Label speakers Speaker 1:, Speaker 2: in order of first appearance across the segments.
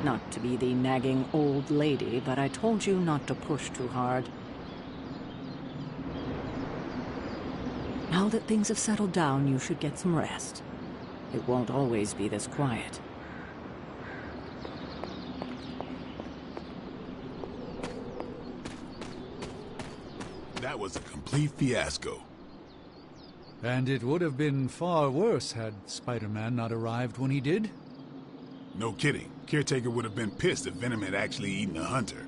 Speaker 1: Not to be the nagging old lady, but I told you not to push too hard. Now that things have settled down, you should get some rest. It won't always be this quiet.
Speaker 2: That was a complete fiasco.
Speaker 3: And it would have been far worse had Spider-Man not arrived when he did.
Speaker 2: No kidding. Caretaker would have been pissed if Venom had actually eaten a hunter.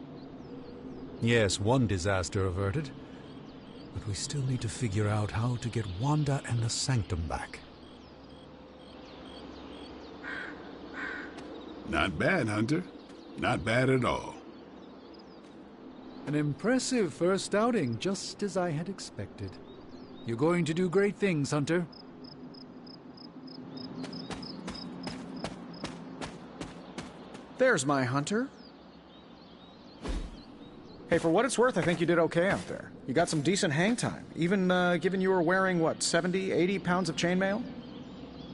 Speaker 3: Yes, one disaster averted. But we still need to figure out how to get Wanda and the Sanctum back.
Speaker 2: Not bad, Hunter. Not bad at all.
Speaker 3: An impressive first outing, just as I had expected. You're going to do great things, Hunter.
Speaker 4: There's my Hunter. Hey, for what it's worth, I think you did okay out there. You got some decent hang time, even given you were wearing, what, 70, 80 pounds of chainmail?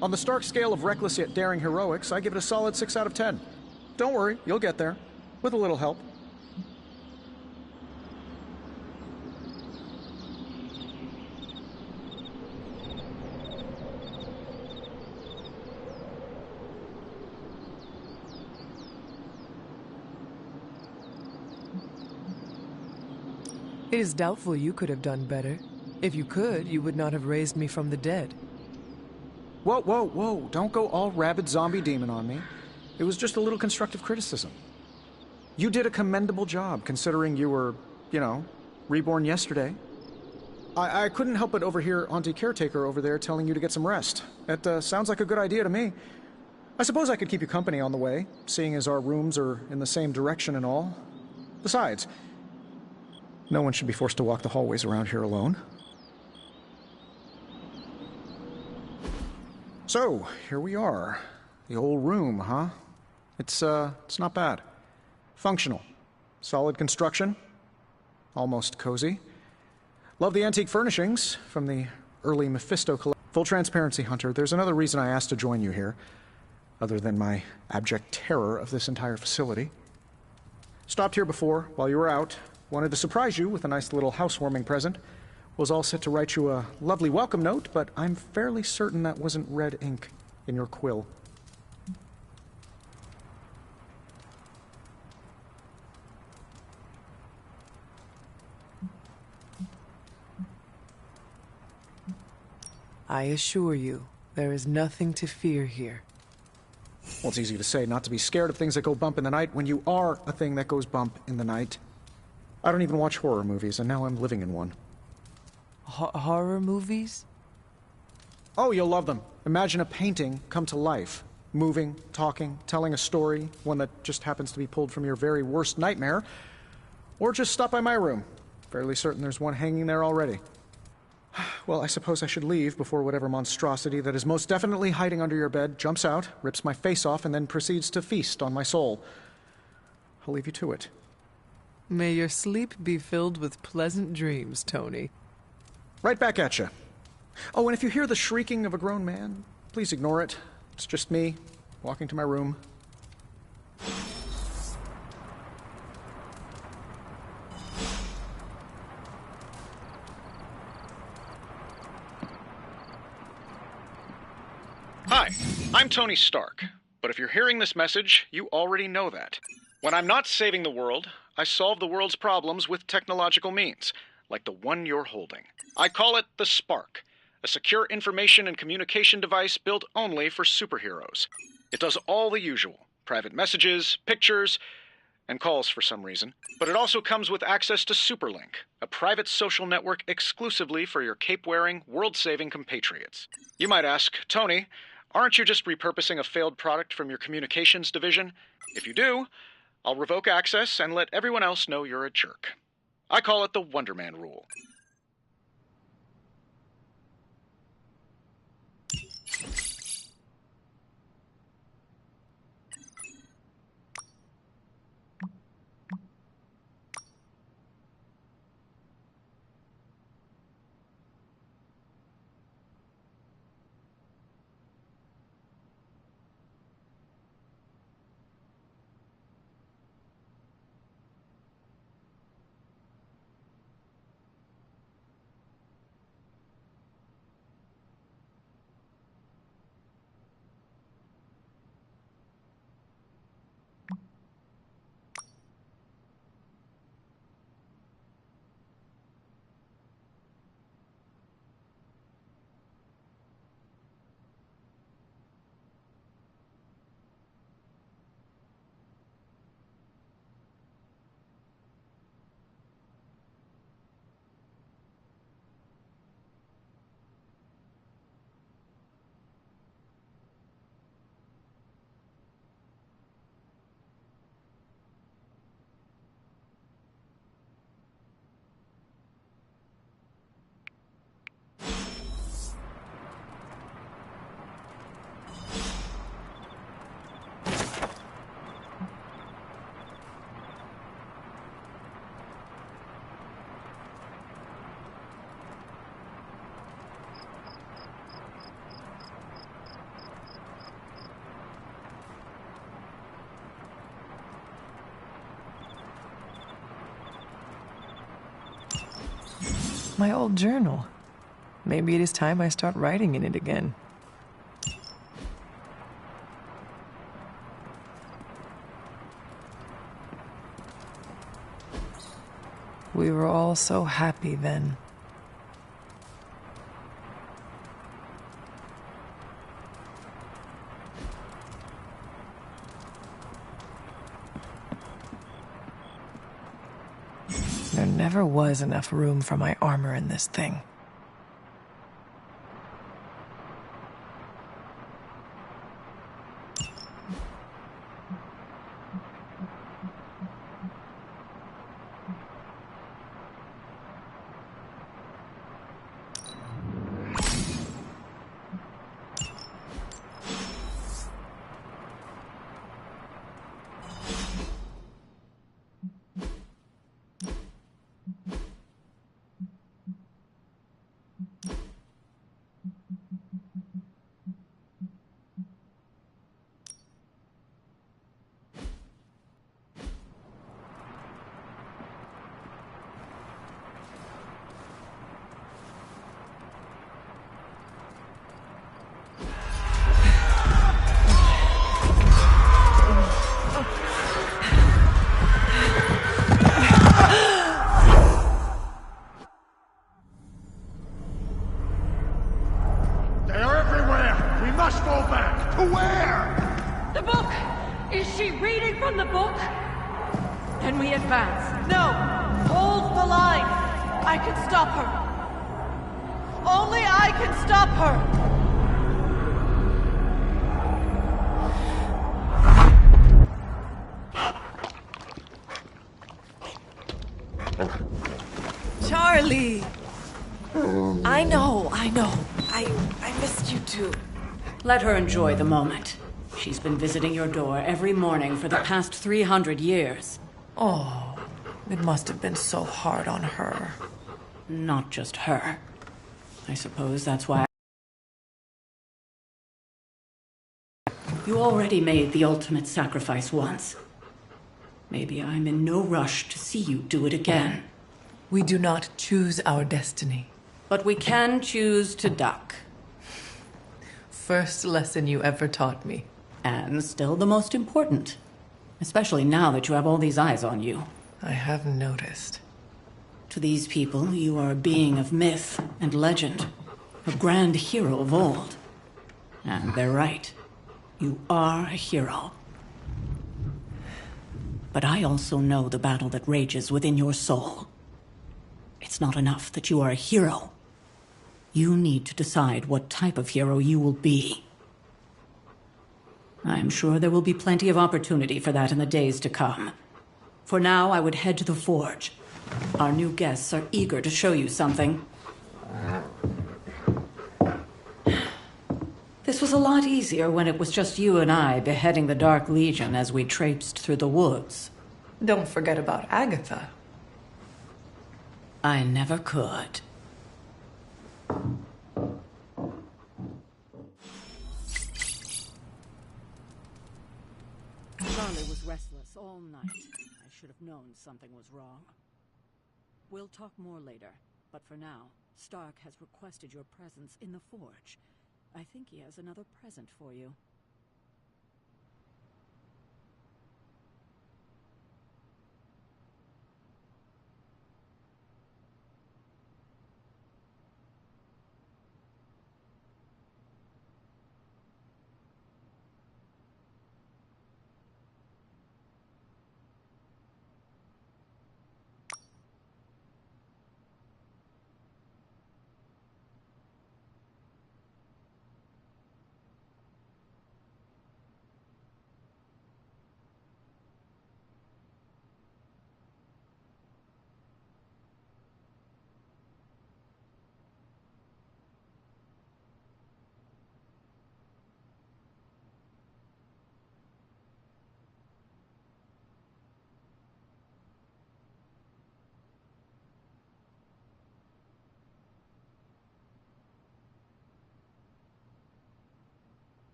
Speaker 4: On the Stark scale of reckless yet daring heroics, I give it a solid 6 out of 10. Don't worry, you'll get there. With a little help.
Speaker 5: It is doubtful you could have done better. If you could, you would not have raised me from the dead.
Speaker 4: Whoa, whoa, whoa. Don't go all rabid zombie demon on me. It was just a little constructive criticism. You did a commendable job, considering you were, you know, reborn yesterday. I couldn't help but overhear Auntie Caretaker over there telling you to get some rest. That sounds like a good idea to me. I suppose I could keep you company on the way, seeing as our rooms are in the same direction and all. Besides, no one should be forced to walk the hallways around here alone. So, here we are. The old room, huh? It's not bad. Functional. Solid construction. Almost cozy. Love the antique furnishings from the early Mephisto collection. Full transparency, Hunter, there's another reason I asked to join you here, other than my abject terror of this entire facility. Stopped here before, while you were out. Wanted to surprise you with a nice little housewarming present. Was all set to write you a lovely welcome note, but I'm fairly certain that wasn't red ink in your quill.
Speaker 5: I assure you, there is nothing to fear here.
Speaker 4: Well, it's easy to say not to be scared of things that go bump in the night when you are a thing that goes bump in the night. I don't even watch horror movies, and now I'm living in one.
Speaker 5: Horror movies?
Speaker 4: Oh, you'll love them. Imagine a painting come to life. Moving, talking, telling a story, one that just happens to be pulled from your very worst nightmare. Or just stop by my room. Fairly certain there's one hanging there already. Well, I suppose I should leave before whatever monstrosity that is most definitely hiding under your bed jumps out, rips my face off, and then proceeds to feast on my soul. I'll leave you to it.
Speaker 5: May your sleep be filled with pleasant dreams, Tony.
Speaker 4: Right back at you. Oh, and if you hear the shrieking of a grown man, please ignore it. It's just me, walking to my room. Hi, I'm Tony Stark, but if you're hearing this message, you already know that. When I'm not saving the world, I solve the world's problems with technological means, like the one you're holding. I call it the Spark, a secure information and communication device built only for superheroes. It does all the usual, private messages, pictures, and calls for some reason. But it also comes with access to Superlink, a private social network exclusively for your cape-wearing, world-saving compatriots. You might ask, Tony, aren't you just repurposing a failed product from your communications division? If you do, I'll revoke access and let everyone else know you're a jerk. I call it the Wonder Man rule.
Speaker 5: My old journal. Maybe it is time I start writing in it again. We were all so happy then. There never was enough room for my armor in this thing.
Speaker 6: From the book? Then we advance. No! Hold the line! I can stop her. Only I can stop her!
Speaker 1: Charlie! I know. I missed you too. Let her enjoy the moment. She's been visiting your door every morning for the past 300 years.
Speaker 5: Oh, it must have been so hard on her.
Speaker 1: Not just her. I suppose that's why... You already made the ultimate sacrifice once. Maybe I'm in no rush to see you do it again.
Speaker 5: We do not choose our destiny.
Speaker 1: But we can choose to duck.
Speaker 5: First lesson you ever taught me.
Speaker 1: And still the most important. Especially now that you have all these eyes on you.
Speaker 5: I have noticed.
Speaker 1: To these people, you are a being of myth and legend. A grand hero of old. And they're right. You are a hero. But I also know the battle that rages within your soul. It's not enough that you are a hero. You need to decide what type of hero you will be. I'm sure there will be plenty of opportunity for that in the days to come. For now, I would head to the forge. Our new guests are eager to show you something. This was a lot easier when it was just you and I beheading the Dark Legion as we traipsed through the woods.
Speaker 5: Don't forget about Agatha.
Speaker 1: I never could. Charlie was restless all night. I should have known something was wrong. We'll talk more later, but for now, Stark has requested your presence in the forge. I think he has another present for you.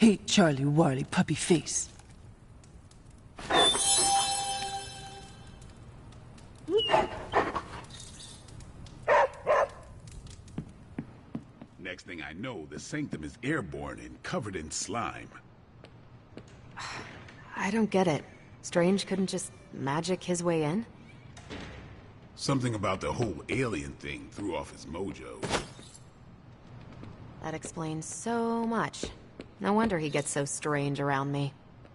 Speaker 5: Hey, Charlie Warley puppy face.
Speaker 2: Next thing I know, the Sanctum is airborne and covered in slime.
Speaker 7: I don't get it. Strange couldn't just magic his way in?
Speaker 2: Something about the whole alien thing threw off his mojo.
Speaker 7: That explains so much. No wonder he gets so strange around me.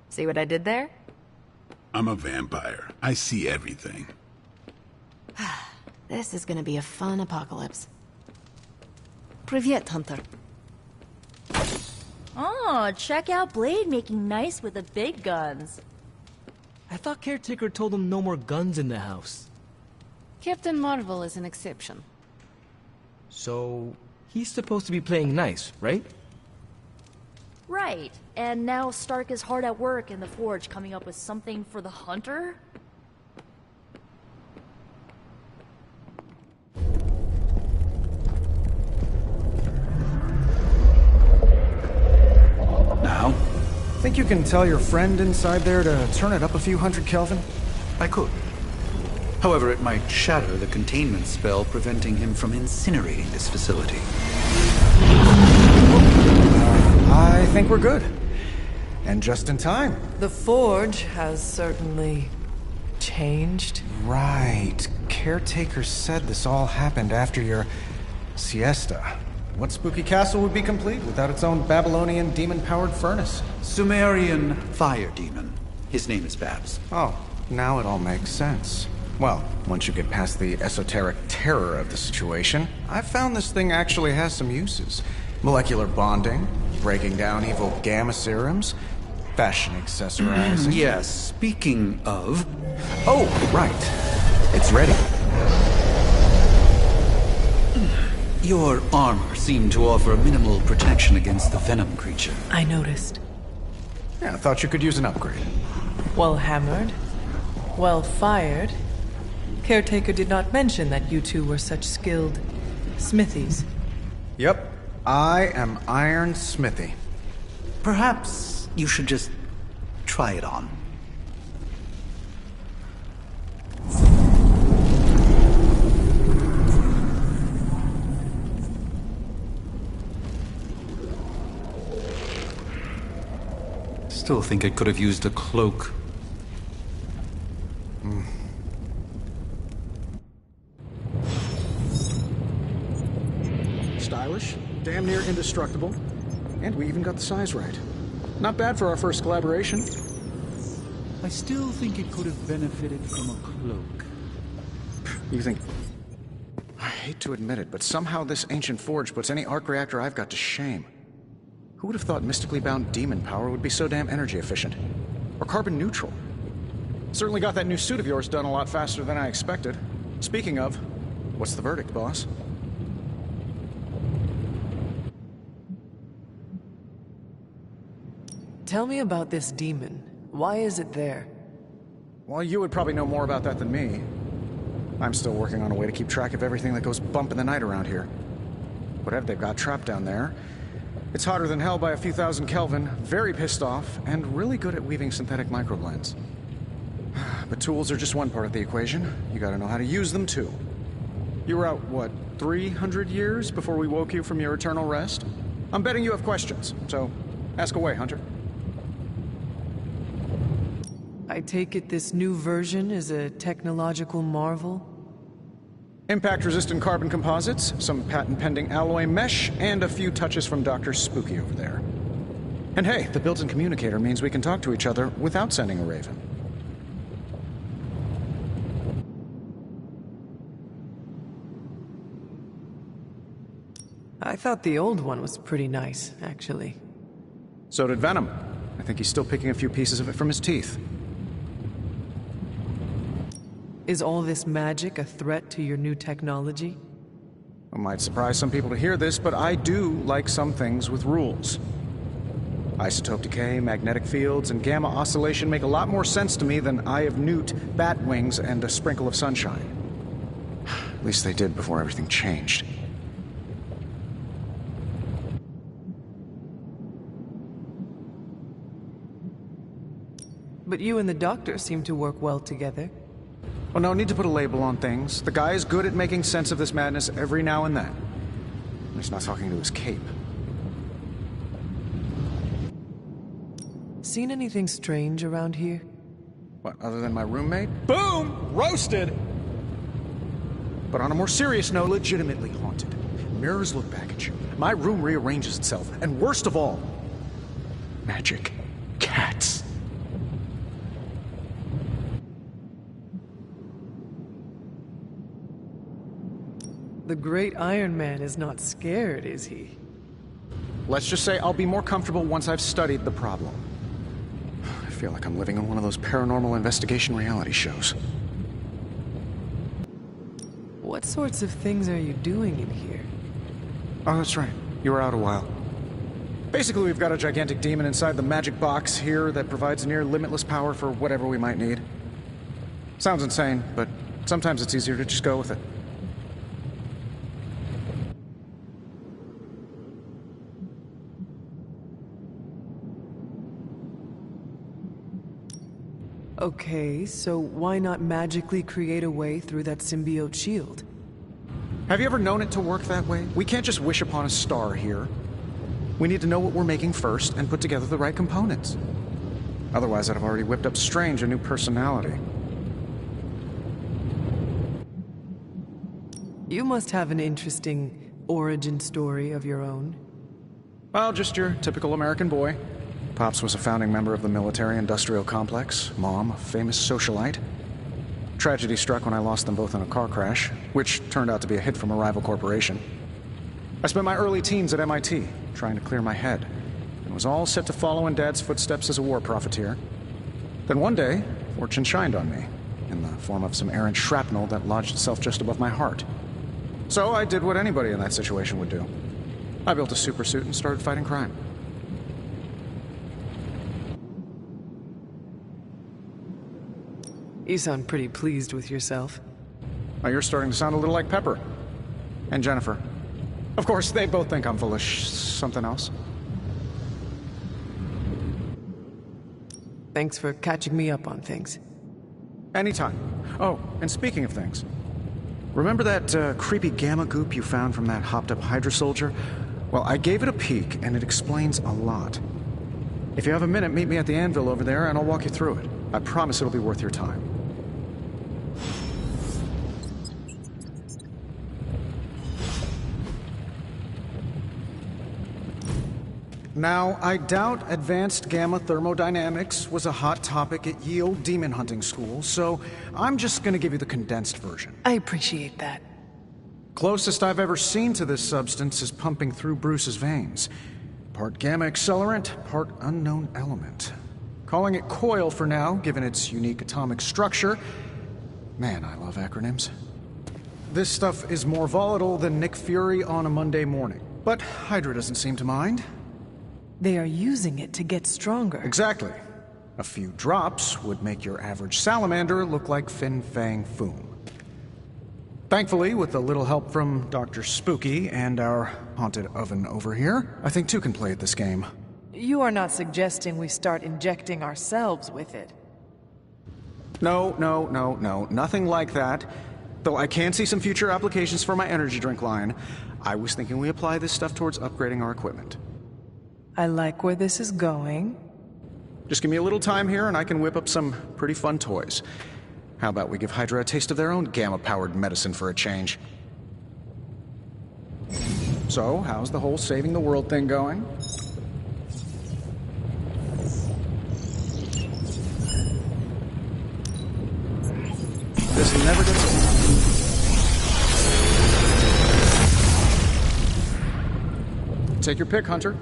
Speaker 7: See what I did there?
Speaker 2: I'm a vampire. I see everything.
Speaker 7: This is gonna be a fun apocalypse.
Speaker 8: Привет, Hunter.
Speaker 9: Oh, check out Blade making nice with the big guns.
Speaker 10: I thought Caretaker told him no more guns in the house.
Speaker 8: Captain Marvel is an exception.
Speaker 10: So, he's supposed to be playing nice, right?
Speaker 9: Right, and now Stark is hard at work in the Forge coming up with something for the Hunter?
Speaker 2: Now?
Speaker 11: Think you can tell your friend inside there to turn it up a few hundred Kelvin?
Speaker 12: I could. However, it might shatter the containment spell preventing him from incinerating this facility.
Speaker 11: I think we're good. And just in time.
Speaker 5: The Forge has certainly changed.
Speaker 11: Right. Caretaker said this all happened after your siesta. What spooky castle would be complete without its own Babylonian demon-powered furnace?
Speaker 12: Sumerian fire demon. His name is Babs.
Speaker 11: Oh, now it all makes sense. Well, once you get past the esoteric terror of the situation, I've found this thing actually has some uses. Molecular bonding, breaking down evil gamma serums, fashion accessorizing.
Speaker 12: Yes, speaking of...
Speaker 11: Oh, right. It's ready.
Speaker 12: Your armor seemed to offer minimal protection against the venom creature.
Speaker 5: I noticed.
Speaker 11: Yeah, I thought you could use an upgrade.
Speaker 5: Well hammered. Well fired. Caretaker did not mention that you two were such skilled smithies.
Speaker 11: Yep. I am Iron Smithy.
Speaker 12: Perhaps you should just try it on. Still think it could have used a cloak.
Speaker 13: Stylish, damn near indestructible, and we even got the size right. Not bad for our first collaboration.
Speaker 3: I still think it could have benefited from a cloak.
Speaker 11: You think... I hate to admit it, but somehow this ancient forge puts any arc reactor I've got to shame. Who would have thought mystically bound demon power would be so damn energy efficient? Or carbon neutral?
Speaker 13: Certainly got that new suit of yours done a lot faster than I expected. Speaking of, what's the verdict, boss?
Speaker 5: Tell me about this demon. Why is it there?
Speaker 13: Well, you would probably know more about that than me. I'm still working on a way to keep track of everything that goes bump in the night around here. Whatever they've got trapped down there, it's hotter than hell by a few thousand Kelvin, very pissed off, and really good at weaving synthetic microblends. But tools are just one part of the equation. You gotta know how to use them, too. You were out, what, 300 years before we woke you from your eternal rest? I'm betting you have questions, so ask away, Hunter.
Speaker 5: I take it this new version is a technological marvel?
Speaker 13: Impact-resistant carbon composites, some patent-pending alloy mesh, and a few touches from Dr. Spooky over there. And hey, the built-in communicator means we can talk to each other without sending a raven.
Speaker 5: I thought the old one was pretty nice, actually.
Speaker 13: So did Venom. I think he's still picking a few pieces of it from his teeth.
Speaker 5: Is all this magic a threat to your new technology?
Speaker 13: It might surprise some people to hear this, but I do like some things with rules. Isotope decay, magnetic fields, and gamma oscillation make a lot more sense to me than Eye of Newt, bat wings, and a sprinkle of sunshine. At least they did before everything changed.
Speaker 5: But you and the doctor seem to work well together.
Speaker 13: Oh, no need to put a label on things. The guy is good at making sense of this madness every now and then. He's not talking to his cape.
Speaker 5: Seen anything strange around here?
Speaker 13: What, other than my roommate? Boom! Roasted! But on a more serious note, legitimately haunted. Mirrors look back at you. My room rearranges itself. And worst of all, magic cats.
Speaker 5: The great Iron Man is not scared, is he?
Speaker 13: Let's just say I'll be more comfortable once I've studied the problem. I feel like I'm living in one of those paranormal investigation reality shows.
Speaker 5: What sorts of things are you doing in here?
Speaker 13: Oh, that's right. You were out a while. Basically, we've got a gigantic demon inside the magic box here that provides near limitless power for whatever we might need. Sounds insane, but sometimes it's easier to just go with it.
Speaker 5: Okay, so why not magically create a way through that symbiote shield?
Speaker 13: Have you ever known it to work that way? We can't just wish upon a star here. We need to know what we're making first and put together the right components. Otherwise, I'd have already whipped up Strange a new personality.
Speaker 5: You must have an interesting origin story of your own.
Speaker 13: Well, just your typical American boy. Pops was a founding member of the military-industrial complex. Mom, a famous socialite. Tragedy struck when I lost them both in a car crash, which turned out to be a hit from a rival corporation. I spent my early teens at MIT, trying to clear my head, and was all set to follow in Dad's footsteps as a war profiteer. Then one day, fortune shined on me, in the form of some errant shrapnel that lodged itself just above my heart. So I did what anybody in that situation would do. I built a supersuit and started fighting crime.
Speaker 5: You sound pretty pleased with yourself.
Speaker 13: Now you're starting to sound a little like Pepper. And Jennifer. Of course, they both think I'm full of something else.
Speaker 5: Thanks for catching me up on things.
Speaker 13: Anytime. Oh, and speaking of things, remember that creepy gamma goop you found from that hopped-up Hydra soldier? Well, I gave it a peek, and it explains a lot. If you have a minute, meet me at the anvil over there, and I'll walk you through it. I promise it'll be worth your time. Now, I doubt advanced gamma thermodynamics was a hot topic at Yield Demon Hunting School, so I'm just gonna give you the condensed version.
Speaker 5: I appreciate that.
Speaker 13: Closest I've ever seen to this substance is pumping through Bruce's veins. Part gamma accelerant, part unknown element. Calling it Coil for now, given its unique atomic structure. Man, I love acronyms. This stuff is more volatile than Nick Fury on a Monday morning, but Hydra doesn't seem to mind.
Speaker 5: They are using it to get stronger.
Speaker 13: Exactly. A few drops would make your average salamander look like Fin Fang Foom. Thankfully, with a little help from Dr. Spooky and our haunted oven over here, I think two can play at this game.
Speaker 5: You are not suggesting we start injecting ourselves with it.
Speaker 13: No, nothing like that. Though I can see some future applications for my energy drink line. I was thinking we apply this stuff towards upgrading our equipment.
Speaker 5: I like where this is going.
Speaker 13: Just give me a little time here and I can whip up some pretty fun toys. How about we give Hydra a taste of their own gamma-powered medicine for a change? So, how's the whole saving the world thing going? This never gets old. Take your pick, Hunter.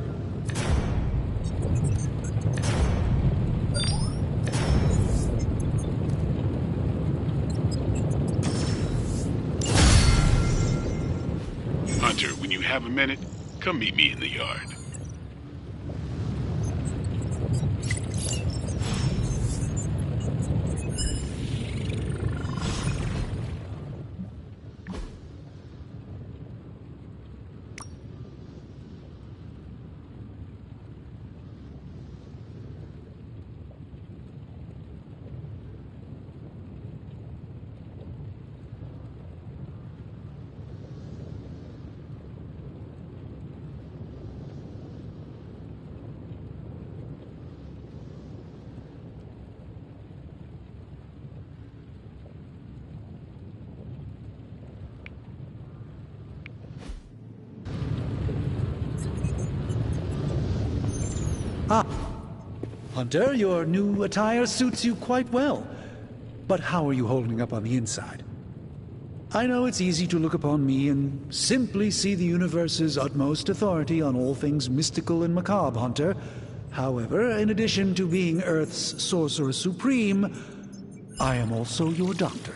Speaker 2: Hunter, when you have a minute, come meet me in the yard.
Speaker 3: Hunter, your new attire suits you quite well. But how are you holding up on the inside? I know it's easy to look upon me and simply see the universe's utmost authority on all things mystical and macabre, Hunter. However, in addition to being Earth's Sorcerer Supreme, I am also your doctor.